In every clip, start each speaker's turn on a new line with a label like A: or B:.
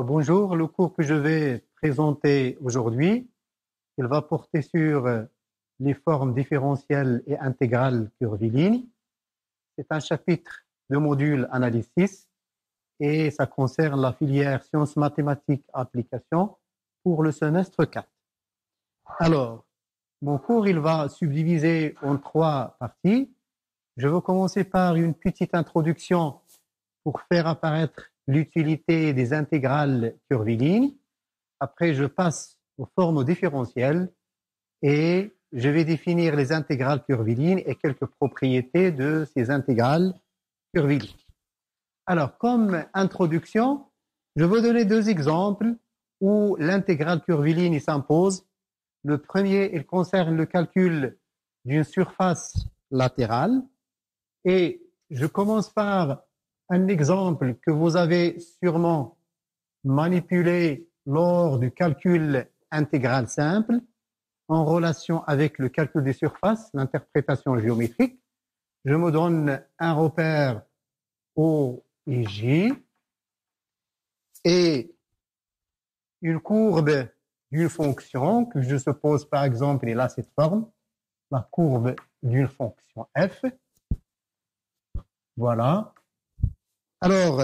A: Alors, bonjour, le cours que je vais présenter aujourd'hui, il va porter sur les formes différentielles et intégrales curvilignes. C'est un chapitre de module analyse 6 et ça concerne la filière sciences mathématiques applications pour le semestre 4. Alors, mon cours, il va subdiviser en 3 parties. Je vais commencer par une petite introduction pour faire apparaître l'utilité des intégrales curvilignes. Après, je passe aux formes différentielles et je vais définir les intégrales curvilignes et quelques propriétés de ces intégrales curvilignes. Alors, comme introduction, je vais donner 2 exemples où l'intégrale curviligne s'impose. Le premier, il concerne le calcul d'une surface latérale et je commence par un exemple que vous avez sûrement manipulé lors du calcul intégral simple en relation avec le calcul des surfaces, l'interprétation géométrique. Je me donne un repère O et J et une courbe d'une fonction que je suppose par exemple, et là cette forme, la courbe d'une fonction f. Voilà. Alors,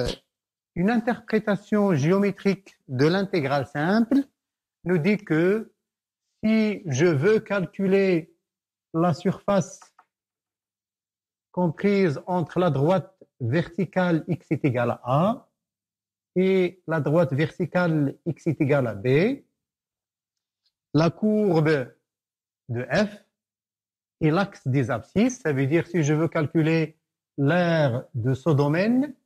A: une interprétation géométrique de l'intégrale simple nous dit que si je veux calculer la surface comprise entre la droite verticale x est égal à A et la droite verticale x est égal à B, la courbe de f et l'axe des abscisses, ça veut dire si je veux calculer l'aire de ce domaine,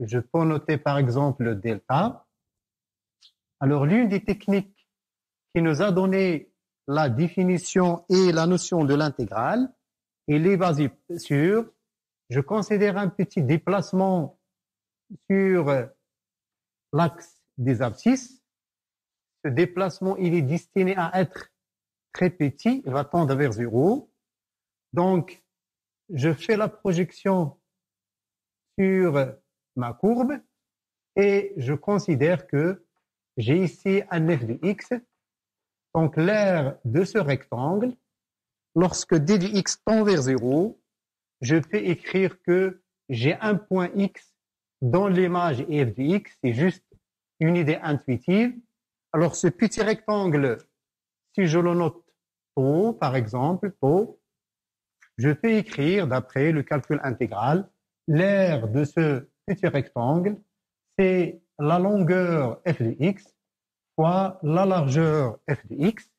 A: je peux noter par exemple delta. Alors l'une des techniques qui nous a donné la définition et la notion de l'intégrale, elle est basée sur, je considère un petit déplacement sur l'axe des abscisses. Ce déplacement, il est destiné à être très petit, il va tendre vers 0. Donc, je fais la projection sur ma courbe et je considère que j'ai ici un f de x. Donc, l'aire de ce rectangle, lorsque d de x tend vers 0, je peux écrire que j'ai un point x dans l'image f de x. C'est juste une idée intuitive. Alors, ce petit rectangle, si je le note tau, par exemple, tau, je peux écrire, d'après le calcul intégral, l'aire de ce petit rectangle, c'est la longueur f de x fois la largeur f de x.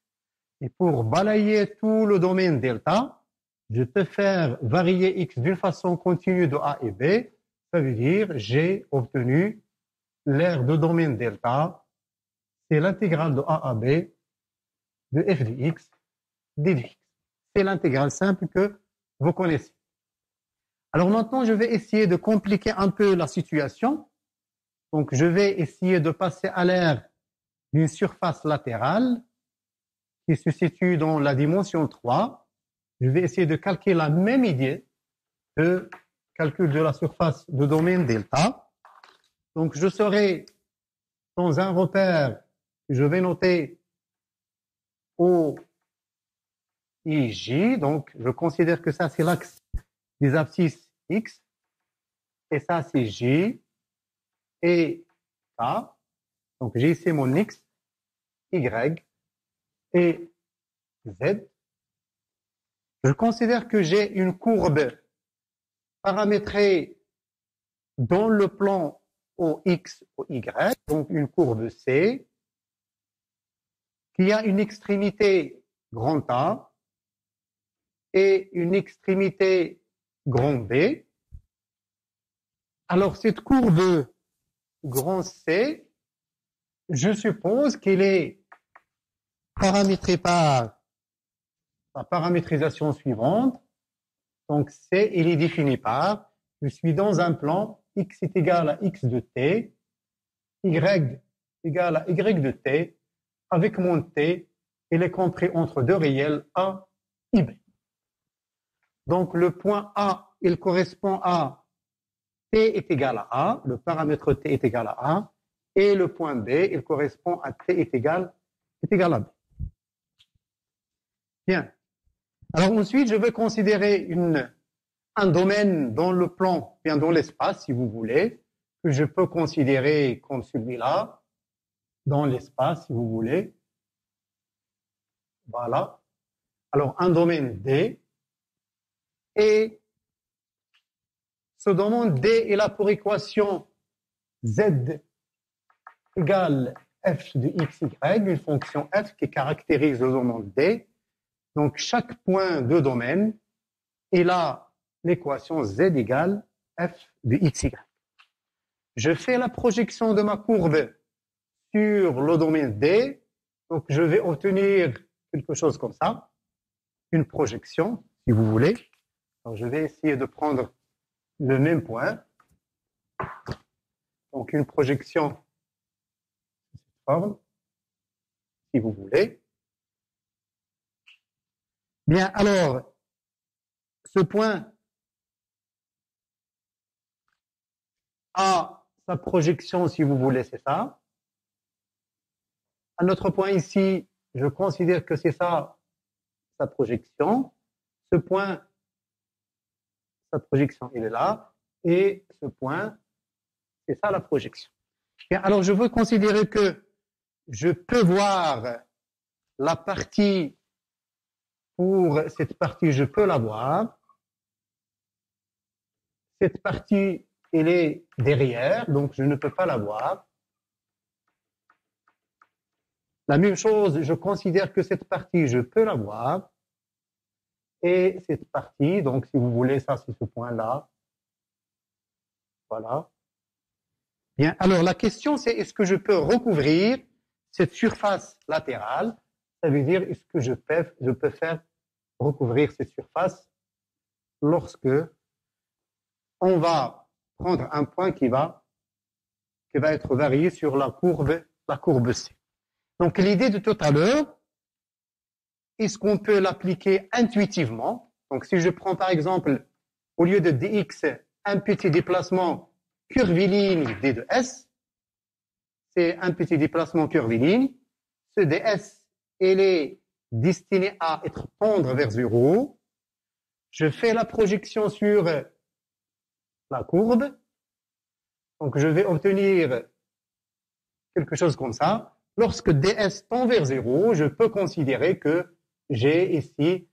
A: Et pour balayer tout le domaine delta, je peux faire varier x d'une façon continue de A et B. Ça veut dire j'ai obtenu l'aire de domaine delta, c'est l'intégrale de A à B de f de x d de x. C'est l'intégrale simple que vous connaissez. Alors maintenant, je vais essayer de compliquer un peu la situation. Donc, je vais essayer de passer à l'aire d'une surface latérale qui se situe dans la dimension 3. Je vais essayer de calculer la même idée de calcul de la surface de domaine delta. Donc, je serai dans un repère que je vais noter O et J. Donc, je considère que ça, c'est l'axe des abscisses X. Et ça, c'est J et K. Donc, j'ai ici mon X, Y et Z. Je considère que j'ai une courbe paramétrée dans le plan OX, OY, donc une courbe C, qui a une extrémité grand A et une extrémité grand B. Alors, cette courbe grand C, je suppose qu'elle est paramétrée par la paramétrisation suivante. Donc, C, il est défini par, je suis dans un plan x est égal à x de t, y égal à y de t, avec mon t, il est compris entre deux réels A et B. Donc, le point A, il correspond à t est égal à A, le paramètre t est égal à A, Et le point B, il correspond à T est égal à B. Bien. Alors ensuite, je vais considérer un domaine dans le plan, bien dans l'espace, si vous voulez, que je peux considérer comme celui-là, dans l'espace, si vous voulez. Voilà. Alors, un domaine D. Et ce domaine D est là pour équation Z égale f de x, y, une fonction f qui caractérise le domaine D. Donc, chaque point de domaine est là l'équation z égale f de x, y. Je fais la projection de ma courbe sur le domaine D. Donc, je vais obtenir quelque chose comme ça, une projection, si vous voulez. Alors, je vais essayer de prendre le même point. Donc, une projection de cette forme, si vous voulez. Bien, alors, ce point a sa projection, si vous voulez, c'est ça. Un autre point ici, je considère que c'est ça, sa projection. Ce point, sa projection, il est là. Et ce point, c'est ça la projection. Bien, alors, je veux considérer que je peux voir la partie, pour cette partie, je peux la voir. Cette partie, elle est derrière, donc je ne peux pas la voir. La même chose, je considère que cette partie, je peux la voir. Et cette partie, donc si vous voulez, ça c'est ce point-là. Voilà. Bien, alors la question c'est est-ce que je peux recouvrir cette surface latérale? Ça veut dire est-ce que je peux faire recouvrir cette surface lorsque on va prendre un point qui va être varié sur la courbe C. Donc l'idée de tout à l'heure, est-ce qu'on peut l'appliquer intuitivement? Donc si je prends par exemple, au lieu de dx, un petit déplacement curviligne d de s, c'est un petit déplacement curviligne. Ce ds, il est destiné à tendre vers 0. Je fais la projection sur la courbe. Donc je vais obtenir quelque chose comme ça. Lorsque ds tend vers 0, je peux considérer que j'ai ici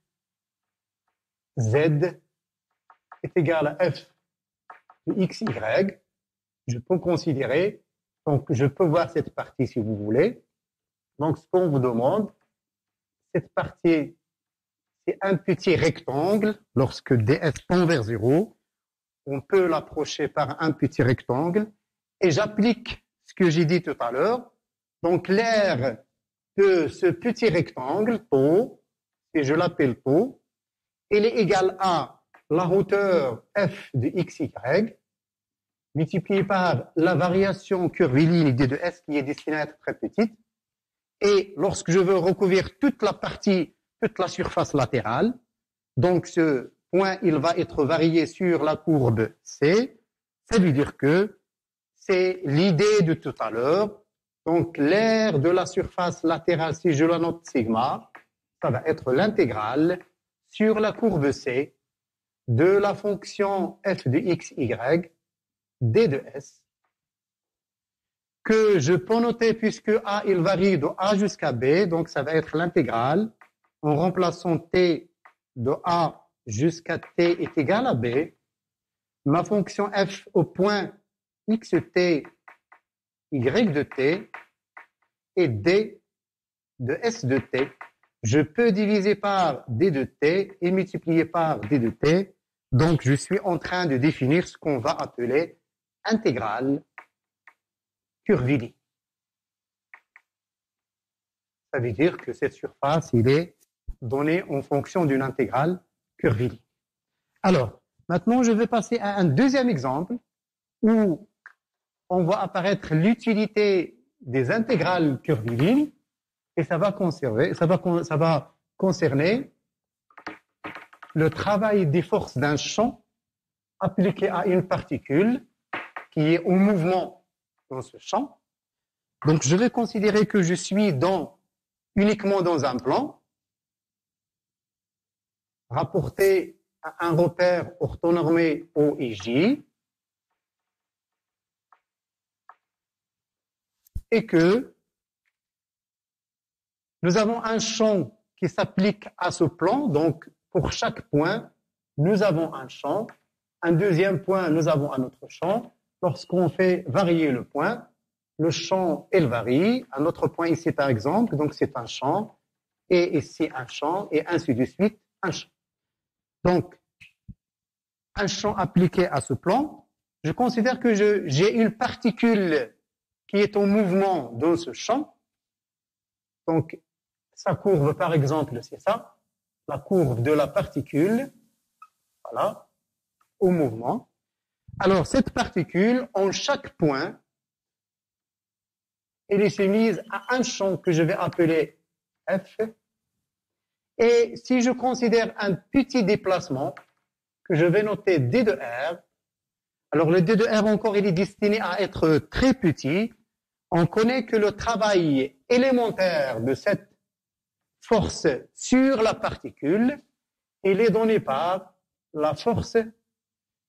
A: z est égal à f de x, y. Je peux considérer, donc je peux voir cette partie si vous voulez. Donc ce qu'on vous demande, cette partie, c'est un petit rectangle. Lorsque ds tend vers 0, on peut l'approcher par un petit rectangle. Et j'applique ce que j'ai dit tout à l'heure. Donc l'aire de ce petit rectangle, tau, et je l'appelle tau, il est égal à la hauteur f de x, y, multiplié par la variation curviligne d de s qui est destinée à être très petite. Et lorsque je veux recouvrir toute la partie, toute la surface latérale, donc ce point, il va être varié sur la courbe C. Ça veut dire que c'est l'idée de tout à l'heure. Donc l'aire de la surface latérale, si je la note sigma, ça va être l'intégrale sur la courbe C de la fonction f de x, y, d de s, que je peux noter puisque A, il varie de A jusqu'à B, donc ça va être l'intégrale, en remplaçant T de A jusqu'à T est égal à B. Ma fonction f au point xt, y de t, et d de s de t. Je peux diviser par d de t et multiplier par d de t. Donc, je suis en train de définir ce qu'on va appeler intégrale curviligne. Ça veut dire que cette surface, il est donnée en fonction d'une intégrale curviligne. Alors, maintenant, je vais passer à un deuxième exemple où on voit apparaître l'utilité des intégrales curvilignes et ça va concerner le travail des forces d'un champ appliqué à une particule qui est en mouvement dans ce champ. Donc, je vais considérer que je suis uniquement dans un plan, rapporté à un repère orthonormé O et J, et que nous avons un champ qui s'applique à ce plan. Donc, pour chaque point, nous avons un champ. Un deuxième point, nous avons un autre champ. Lorsqu'on fait varier le point, le champ, il varie. Un autre point ici, par exemple, donc c'est un champ. Et ici, un champ. Et ainsi de suite, un champ. Donc, un champ appliqué à ce plan, je considère que j'ai une particule qui est en mouvement dans ce champ. Donc, sa courbe, par exemple, c'est ça, la courbe de la particule, voilà, au mouvement. Alors, cette particule, en chaque point, elle est soumise à un champ que je vais appeler F. Et si je considère un petit déplacement, que je vais noter D de R, alors le D de R encore, il est destiné à être très petit. On connaît que le travail élémentaire de cette force sur la particule, il est donné par la force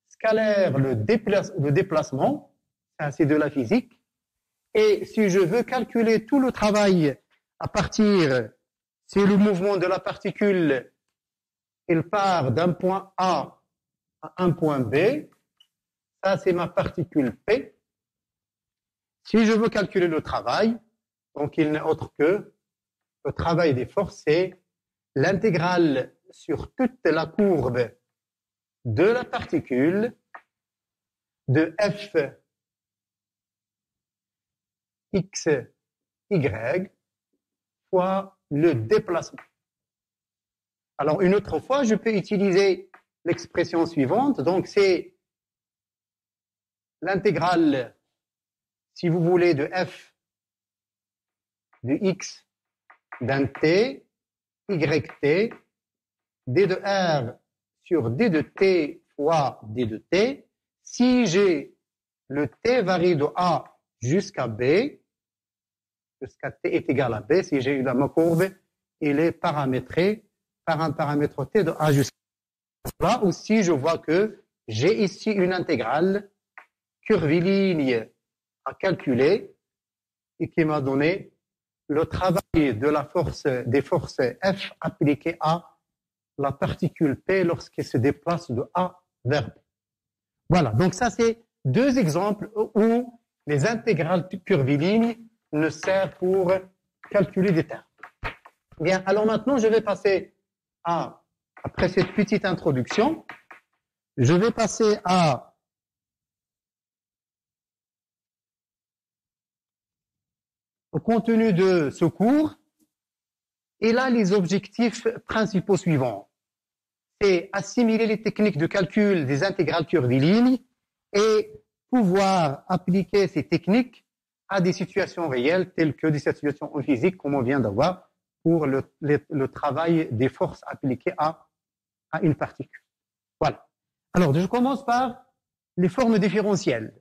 A: scalaire, le déplacement, c'est de la physique. Et si je veux calculer tout le travail à partir, si le mouvement de la particule, il part d'un point A à un point B, ça c'est ma particule P. Si je veux calculer le travail, donc il n'est autre que le travail des forces, c'est l'intégrale sur toute la courbe de la particule de F x, y fois le déplacement. Alors, une autre fois, je peux utiliser l'expression suivante. Donc, c'est l'intégrale, si vous voulez, de f de x d'un t, yt, d de r sur d de t fois d de t. Si j'ai le t varie de a jusqu'à b, jusqu'à t est égal à b, si j'ai eu ma courbe, il est paramétré par un paramètre t de a jusqu'à b. Là aussi, je vois que j'ai ici une intégrale curviligne à calculer et qui m'a donné le travail de la force, des forces F appliquées à la particule P lorsqu'elle se déplace de A vers B. Voilà, donc ça c'est deux exemples où les intégrales curvilignes ne servent pour calculer des termes. Bien, alors maintenant je vais passer après cette petite introduction, je vais passer au contenu de ce cours. Et là, les objectifs principaux suivants, c'est assimiler les techniques de calcul des intégrales curvilignes et pouvoir appliquer ces techniques à des situations réelles telles que des situations en physique, comme on vient d'avoir pour le travail des forces appliquées à une particule. Voilà. Alors, je commence par les formes différentielles.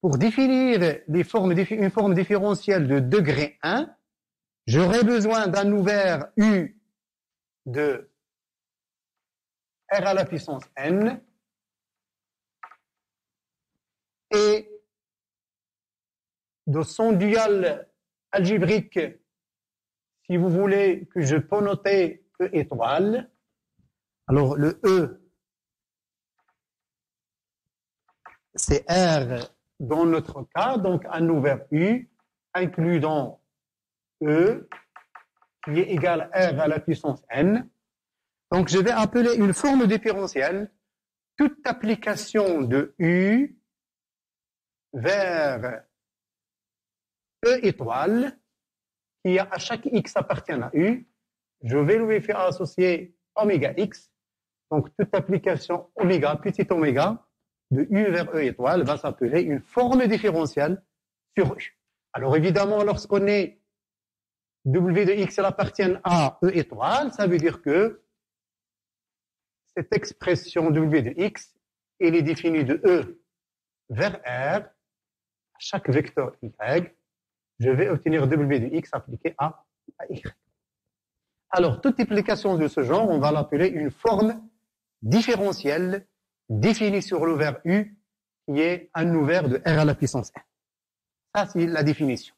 A: Pour définir une forme différentielle de degré 1, j'aurai besoin d'un ouvert U de R à la puissance N et de son dual algébrique, si vous voulez que je peux noter E étoile. Alors le E, c'est R dans notre cas, donc un ouvert U inclus dans E qui est égal à R à la puissance N. Donc je vais appeler une forme différentielle toute application de U vers E étoile qui à chaque X appartient à U. Je vais lui faire associer oméga X. Donc toute application oméga, petit oméga, de U vers E étoile va s'appeler une forme différentielle sur U. Alors évidemment, lorsqu'on est W de X appartient à E étoile, ça veut dire que cette expression W de X, elle est définie de E vers R, à chaque vecteur Y, je vais obtenir W de X appliqué à Y. Alors, toute application de ce genre, on va l'appeler une forme différentielle définie sur l'ouvert U, qui est un ouvert de R à la puissance n. Ça, c'est la définition.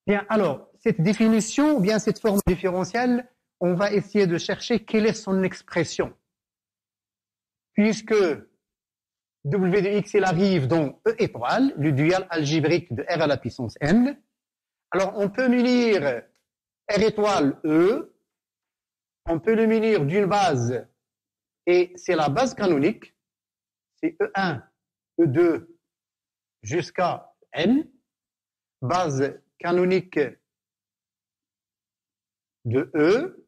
A: Bien, alors, cette définition, ou bien cette forme différentielle, on va essayer de chercher quelle est son expression. Puisque W de X, il arrive dans E étoile, le dual algébrique de R à la puissance n. Alors, on peut munir R étoile E, on peut le munir d'une base, et c'est la base canonique, c'est E1, E2 jusqu'à N, base canonique de E,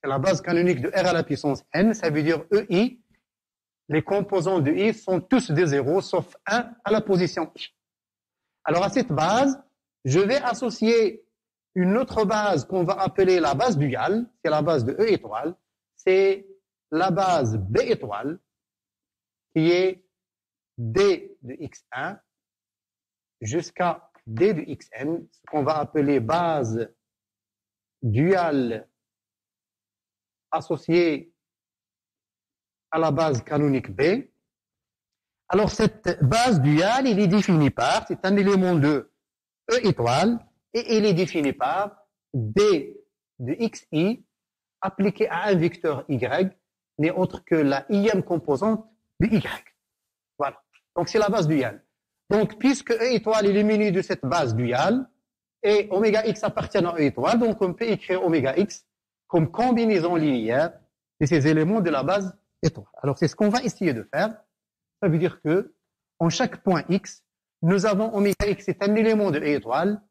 A: c'est la base canonique de R à la puissance N, ça veut dire EI, les composants de I sont tous des zéros, sauf 1 à la position I. Alors à cette base, je vais associer une autre base qu'on va appeler la base duale, c'est la base de E étoile, c'est la base B étoile, qui est D de X1 jusqu'à D de Xn, ce qu'on va appeler base duale associée à la base canonique B. Alors cette base duale, il est défini par, c'est un élément de E étoile, et il est défini par D de Xi appliqué à un vecteur Y, n'est autre que la ième composante de Y. Voilà. Donc c'est la base duale. Donc puisque E étoile est muni de cette base duale, et oméga X appartient à E étoile, donc on peut écrire oméga X comme combinaison linéaire de ces éléments de la base étoile. Alors c'est ce qu'on va essayer de faire. Ça veut dire que en chaque point X, nous avons oméga X, c'est un élément de E étoile,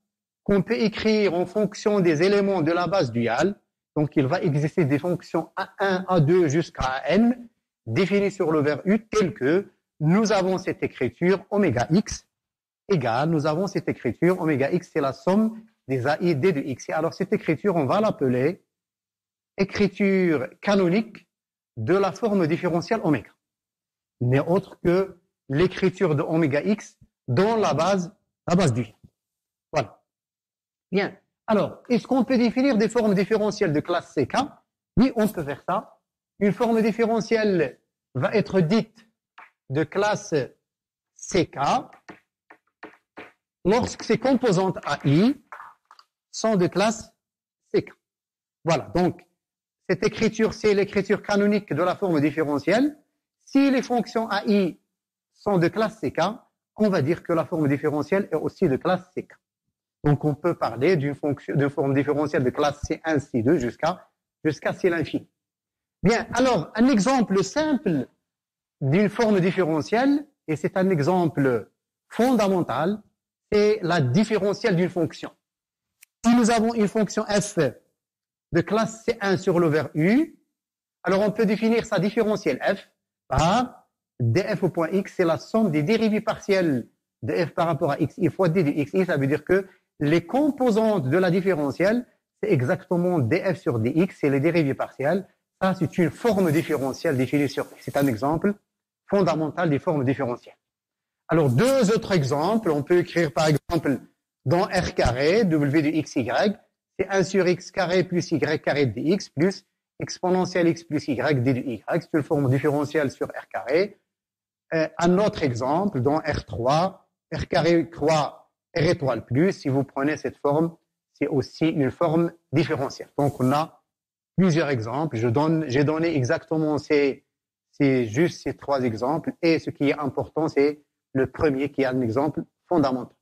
A: qu'on peut écrire en fonction des éléments de la base duale. Donc, il va exister des fonctions A1, A2 jusqu'à N, définies sur le vers U, telles que nous avons cette écriture oméga X égale, nous avons cette écriture oméga X, c'est la somme des AI D de X. Et alors, cette écriture, on va l'appeler écriture canonique de la forme différentielle oméga. N'est autre que l'écriture de oméga X dans la base du. Voilà. Bien. Alors, est-ce qu'on peut définir des formes différentielles de classe CK? Oui, on peut faire ça. Une forme différentielle va être dite de classe CK lorsque ses composantes AI sont de classe CK. Voilà. Donc, cette écriture, c'est l'écriture canonique de la forme différentielle. Si les fonctions AI sont de classe CK, on va dire que la forme différentielle est aussi de classe CK. Donc, on peut parler d'une forme différentielle de classe C1, C2 jusqu'à C l'infini. Bien, alors, un exemple simple d'une forme différentielle, et c'est un exemple fondamental, c'est la différentielle d'une fonction. Si nous avons une fonction f de classe C1 sur le vers U, alors on peut définir sa différentielle f par df au point x, c'est la somme des dérivées partielles de f par rapport à xi fois d de xi, ça veut dire que les composantes de la différentielle, c'est exactement df sur dx, c'est les dérivées partielles. Ça, c'est une forme différentielle définie sur x. C'est un exemple fondamental des formes différentielles. Alors, deux autres exemples. On peut écrire, par exemple, dans R carré, w de xy, c'est 1 sur x carré plus y carré de x plus exponentielle x plus y d de y. C'est une forme différentielle sur R carré. Un autre exemple, dans R3, R carré croix R étoile plus, si vous prenez cette forme, c'est aussi une forme différentielle. Donc, on a plusieurs exemples. J'ai donné exactement juste ces trois exemples. Et ce qui est important, c'est le premier qui est un exemple fondamental.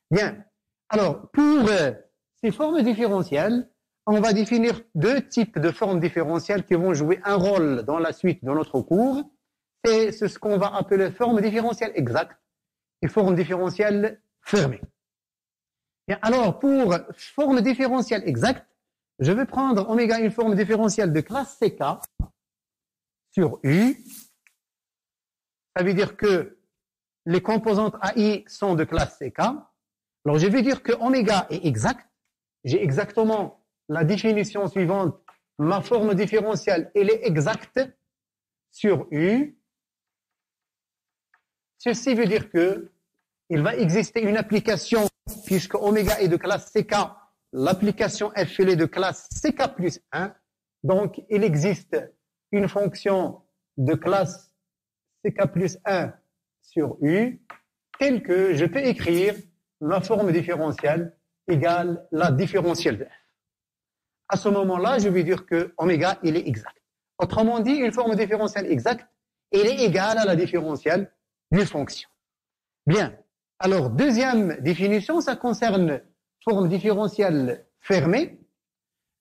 A: Bien. Alors, pour ces formes différentielles, on va définir deux types de formes différentielles qui vont jouer un rôle dans la suite de notre cours. C'est ce qu'on va appeler forme différentielle exacte et forme différentielle fermée. Bien, alors, pour forme différentielle exacte, je vais prendre oméga une forme différentielle de classe CK sur U. Ça veut dire que les composantes AI sont de classe CK. Alors, je vais dire que oméga est exact. J'ai exactement la définition suivante. Ma forme différentielle, elle est exacte sur U. Ceci veut dire que il va exister une application, puisque oméga est de classe CK, l'application F elle est de classe CK plus 1, donc il existe une fonction de classe CK plus 1 sur U, telle que je peux écrire ma forme différentielle égale la différentielle de F. À ce moment-là, je vais dire que oméga, il est exact. Autrement dit, une forme différentielle exacte, elle est égale à la différentielle d'une fonction. Bien. Alors, deuxième définition, ça concerne forme différentielle fermée.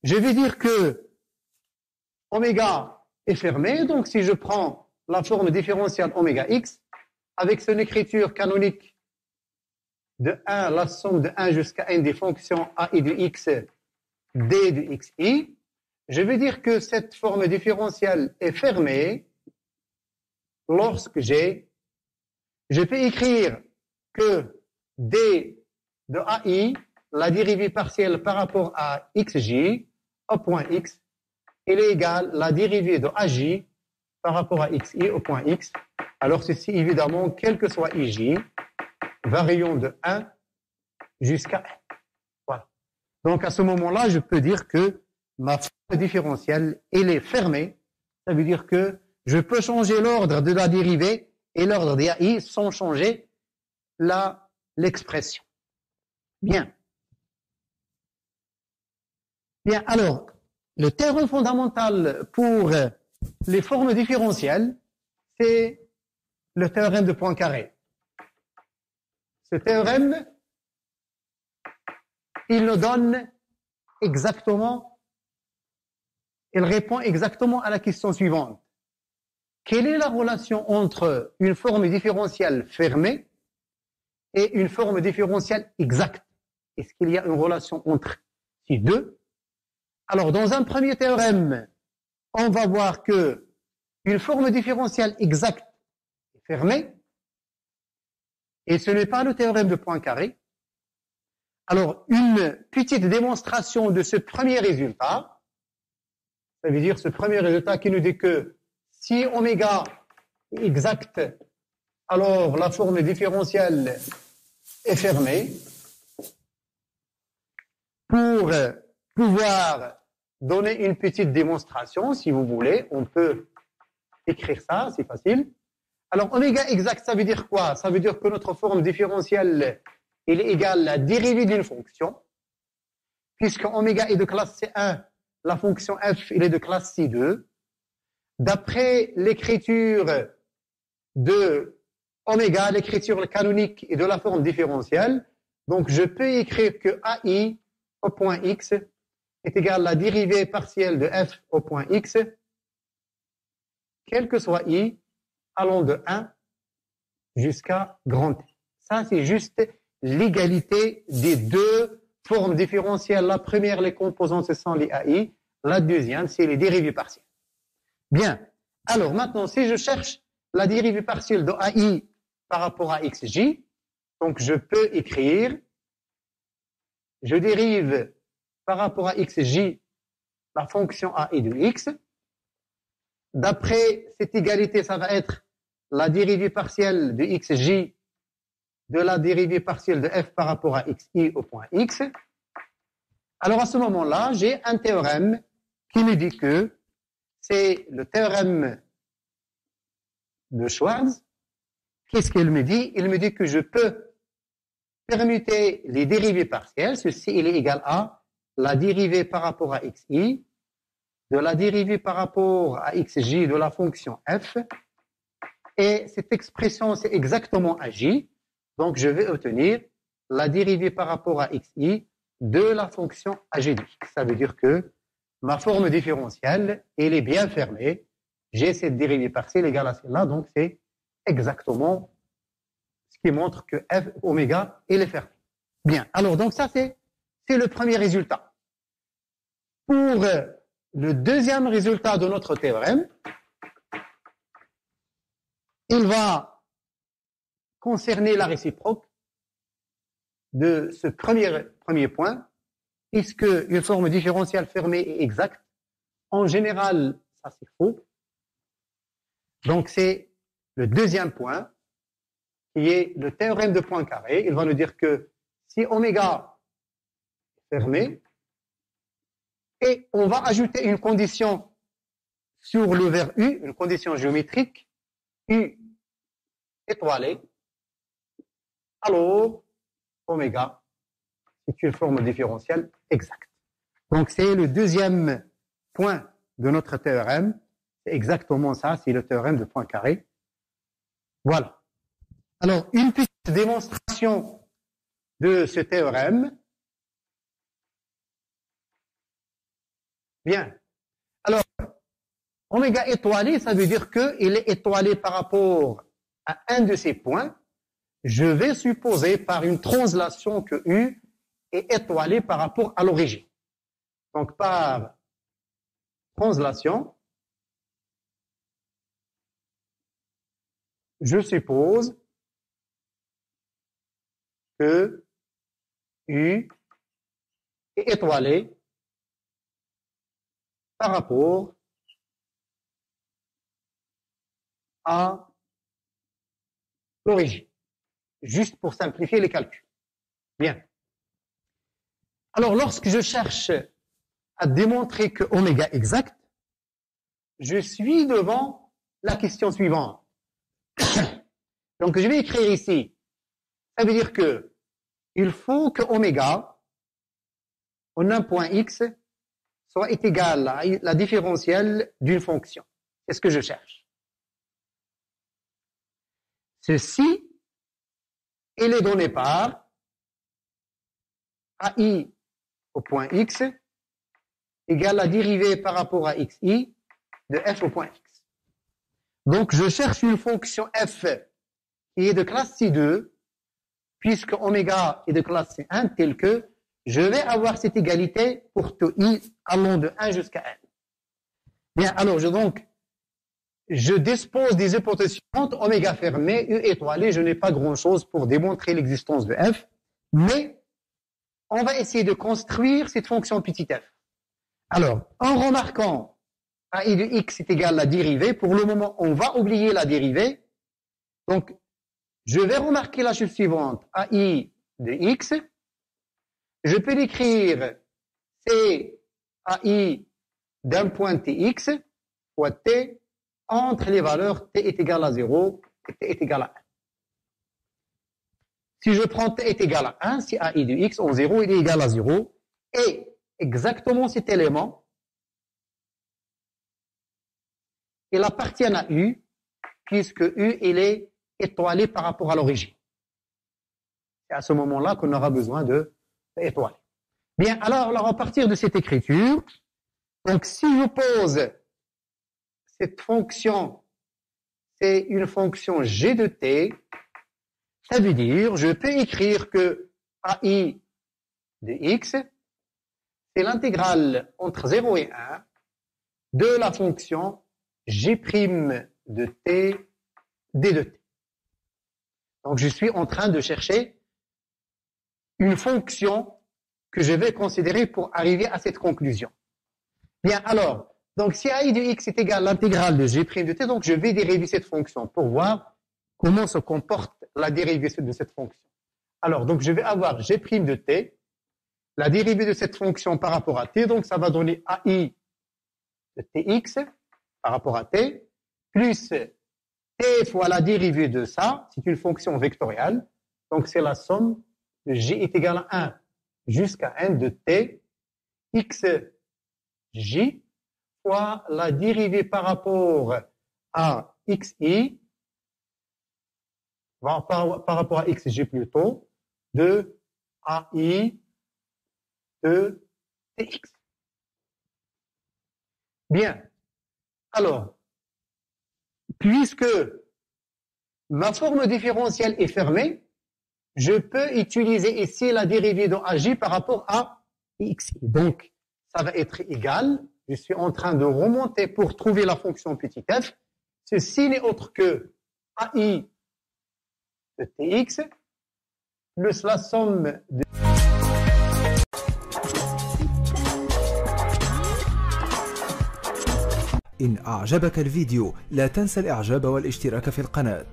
A: Je vais dire que oméga est fermé, donc si je prends la forme différentielle oméga x, avec son écriture canonique de 1, la somme de 1 jusqu'à n des fonctions a et de x, d de xi, je vais dire que cette forme différentielle est fermée lorsque je peux écrire que d de ai, la dérivée partielle par rapport à xj, au point x, elle est égale à la dérivée de aj par rapport à xi au point x. Alors ceci, évidemment, quel que soit ij, variant de 1 jusqu'à n. Voilà. Donc à ce moment-là, je peux dire que ma forme différentielle, elle est fermée. Ça veut dire que je peux changer l'ordre de la dérivée et l'ordre des ai sans changer l'expression. Bien. Bien, alors, le théorème fondamental pour les formes différentielles, c'est le théorème de Poincaré. Ce théorème, il nous donne exactement, il répond exactement à la question suivante. Quelle est la relation entre une forme différentielle fermée et une forme différentielle exacte? Est-ce qu'il y a une relation entre ces deux? Alors, dans un premier théorème, on va voir que une forme différentielle exacte est fermée, et ce n'est pas le théorème de Poincaré. Alors, une petite démonstration de ce premier résultat, ça veut dire ce premier résultat qui nous dit que si oméga est exact, alors la forme différentielle est fermée. Pour pouvoir donner une petite démonstration, si vous voulez, on peut écrire ça, c'est facile. Alors, oméga exact, ça veut dire quoi? Ça veut dire que notre forme différentielle, elle est égale à la dérivée d'une fonction. Puisque oméga est de classe C1, la fonction f, elle est de classe C2. D'après l'écriture de oméga, l'écriture canonique et de la forme différentielle, donc je peux écrire que AI au point x est égal à la dérivée partielle de f au point x, quel que soit i, allant de 1 jusqu'à grand T. Ça, c'est juste l'égalité des deux formes différentielles. La première, les composantes, ce sont les AI. La deuxième, c'est les dérivées partielles. Bien. Alors, maintenant, si je cherche la dérivée partielle de AI par rapport à xj, donc je peux écrire, je dérive par rapport à xj la fonction AI de x. D'après cette égalité, ça va être la dérivée partielle de xj de la dérivée partielle de f par rapport à xi au point x. Alors à ce moment-là, j'ai un théorème qui me dit que c'est le théorème de Schwarz. Qu'est-ce qu'il me dit? Il me dit que je peux permuter les dérivées partielles. Ceci, il est égal à la dérivée par rapport à xi, de la dérivée par rapport à xj de la fonction f. Et cette expression, c'est exactement aj. Donc, je vais obtenir la dérivée par rapport à xi de la fonction aj de x. Ça veut dire que ma forme différentielle, elle est bien fermée. J'ai cette dérivée partielle égale à celle-là. Donc, c'est exactement ce qui montre que f oméga, elle est fermée. Bien. Alors, donc ça, c'est le premier résultat. Pour le deuxième résultat de notre théorème, il va concerner la réciproque de ce premier point, puisque une forme différentielle fermée est exacte. En général, ça c'est faux. Donc c'est le deuxième point. qui est le théorème de Poincaré. Il va nous dire que si oméga est fermé, et on va ajouter une condition sur le vers U, une condition géométrique, U étoilée, alors oméga est une forme différentielle exacte. Donc c'est le deuxième point de notre théorème. C'est exactement ça, c'est le théorème de Poincaré. Voilà. Alors, une petite démonstration de ce théorème. Bien. Alors, oméga étoilé, ça veut dire qu'il est étoilé par rapport à un de ces points. Je vais supposer par une translation que U est étoilé par rapport à l'origine. Donc, par translation, je suppose que U est étoilé par rapport à l'origine, juste pour simplifier les calculs. Bien. Alors, lorsque je cherche à démontrer que oméga est exact, je suis devant la question suivante. Donc, je vais écrire ici. Ça veut dire que il faut que oméga, en un point x, soit égal à la différentielle d'une fonction. C'est ce que je cherche. Ceci, il est donné par AI au point x égale la dérivée par rapport à xi de f au point x. Donc, je cherche une fonction f qui est de classe C2, puisque oméga est de classe C1, tel que je vais avoir cette égalité pour tout i allant de 1 jusqu'à n. Bien, alors, je dispose des hypothèses suivantes, oméga fermé, U étoilé, je n'ai pas grand-chose pour démontrer l'existence de f, mais on va essayer de construire cette fonction petit f. Alors, en remarquant AI de x est égal à la dérivée, pour le moment, on va oublier la dérivée. Donc, je vais remarquer la chose suivante, AI de x. Je peux l'écrire, c'est AI d'un point tx fois t entre les valeurs t est égal à 0 et t est égal à 1. Si je prends t est égal à 1, si AI de x en 0, il est égal à 0, et exactement cet élément, il appartient à U, puisque U, il est étoilé par rapport à l'origine. C'est à ce moment-là qu'on aura besoin de étoiler. Bien, alors, à partir de cette écriture, donc si je pose cette fonction, c'est une fonction g de t, ça veut dire, je peux écrire que AI de x, c'est l'intégrale entre 0 et 1 de la fonction g' de t d de t. Donc, je suis en train de chercher une fonction que je vais considérer pour arriver à cette conclusion. Bien, alors, donc si AI de x est égal à l'intégrale de g' de t, donc je vais dériver cette fonction pour voir comment se comporte la dérivée de cette fonction. Alors, donc je vais avoir g' de t, la dérivée de cette fonction par rapport à t, donc ça va donner AI de tx par rapport à t, plus t fois la dérivée de ça, c'est une fonction vectorielle, donc c'est la somme de g est égal à 1 jusqu'à n de t, xj, fois la dérivée par rapport à xi, par rapport à xj plutôt, de AI de tx. Bien. Alors, puisque ma forme différentielle est fermée, je peux utiliser ici la dérivée de AJ par rapport à xi. Donc, ça va être égal. Je suis en train de remonter pour trouver la fonction petit f. Ceci n'est autre que AI de tx plus la somme de...
B: إن أعجبك الفيديو لا تنسى الإعجاب والاشتراك في القناة.